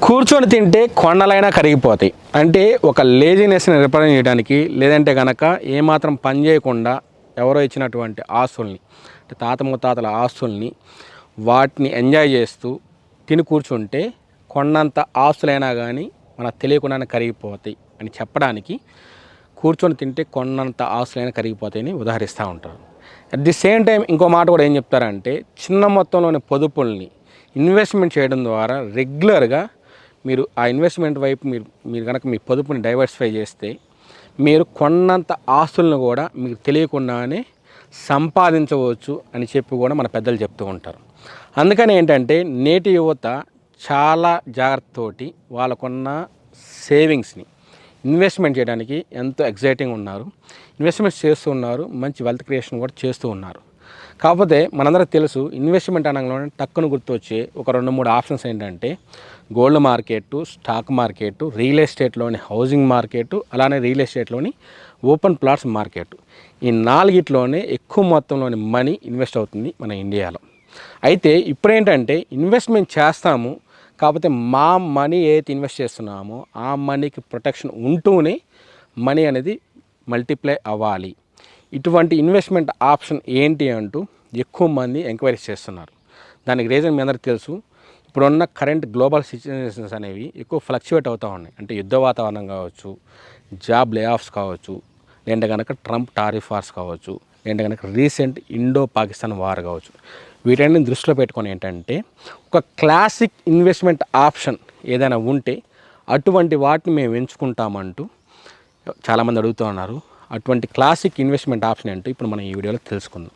కూర్చొని తింటే కొండలైనా కరిగిపోతాయి అంటే ఒక లేజినెస్ని రిప్రజెంట్ చేయడానికి, లేదంటే కనుక ఏమాత్రం పని చేయకుండా ఎవరో ఇచ్చినటువంటి ఆస్తుల్ని అంటే తాత ముత్తాతల ఆస్తుల్ని వాటిని ఎంజాయ్ చేస్తూ తిని కూర్చుంటే కొండంత ఆస్తులైనా కానీ మనకు తెలియకుండానే కరిగిపోతాయి అని చెప్పడానికి కూర్చొని తింటే కొండంత ఆస్తులైనా కరిగిపోతాయని ఉదాహరిస్తూ ఉంటారు. అట్ ది సేమ్ టైం ఇంకో మాట కూడా ఏం చెప్తారంటే, చిన్న మొత్తంలోని పొదుపుల్ని ఇన్వెస్ట్మెంట్ చేయడం ద్వారా రెగ్యులర్గా మీరు ఆ ఇన్వెస్ట్మెంట్ వైపు మీరు కనుక మీ పొదుపుని డైవర్సిఫై చేస్తే మీరు కొన్నంత ఆస్తులను కూడా మీకు తెలియకుండానే సంపాదించవచ్చు అని చెప్పి కూడా మన పెద్దలు చెప్తూ ఉంటారు. అందుకని ఏంటంటే నేటి యువత చాలా జాగ్రత్తతోటి వాళ్ళకున్న సేవింగ్స్ని ఇన్వెస్ట్మెంట్ చేయడానికి ఎంతో ఎగ్జైటింగ్ ఉన్నారు, ఇన్వెస్ట్మెంట్స్ చేస్తూ ఉన్నారు, మంచి వెల్త్ క్రియేషన్ కూడా చేస్తూ ఉన్నారు. కాకపోతే మనందరికి తెలుసు, ఇన్వెస్ట్మెంట్ అనగానే టక్కును గుర్తొచ్చే ఒక 2-3 ఆప్షన్స్ ఏంటంటే gold market, stock market, real ఎస్టేట్లోని హౌసింగ్ మార్కెట్, అలానే రియల్ ఎస్టేట్లోని ఓపెన్ ప్లాట్స్ మార్కెట్. ఈ 4గిట్లోనే ఎక్కువ మొత్తంలోని మనీ ఇన్వెస్ట్ అవుతుంది మన ఇండియాలో. అయితే ఇప్పుడేంటంటే ఇన్వెస్ట్మెంట్ చేస్తాము, కాకపోతే మా మనీ ఏదైతే ఇన్వెస్ట్ చేస్తున్నామో ఆ మనీకి ప్రొటెక్షన్ ఉంటూనే మనీ అనేది మల్టిప్లై అవ్వాలి. ఇటువంటి ఇన్వెస్ట్మెంట్ ఆప్షన్ ఏంటి అంటూ ఎక్కువ మంది ఎంక్వైరీస్ చేస్తున్నారు. దానికి రీజన్ మీ అందరికీ తెలుసు, ఇప్పుడున్న కరెంట్ గ్లోబల్ సిచ్యువేషన్స్ అనేవి ఎక్కువ ఫ్లక్చువేట్ అవుతూ ఉన్నాయి. అంటే యుద్ధ వాతావరణం కావచ్చు, జాబ్ లే ఆఫ్స్ కావచ్చు, లేదంటే కనుక ట్రంప్ టారిఫ్ వార్స్ కావచ్చు, లేదంటే కనుక రీసెంట్ ఇండో పాకిస్తాన్ వార్ కావచ్చు. వీటన్ని దృష్టిలో పెట్టుకొని ఏంటంటే ఒక క్లాసిక్ ఇన్వెస్ట్మెంట్ ఆప్షన్ ఏదైనా ఉంటే అటువంటి వాటిని మేము ఎంచుకుంటామంటూ చాలామంది అడుగుతూ ఉన్నారు. అటువంటి క్లాసిక్ ఇన్వెస్ట్మెంట్ ఆప్షన్ ఏంటో ఇప్పుడు మనం ఈ వీడియోలో తెలుసుకుందాం.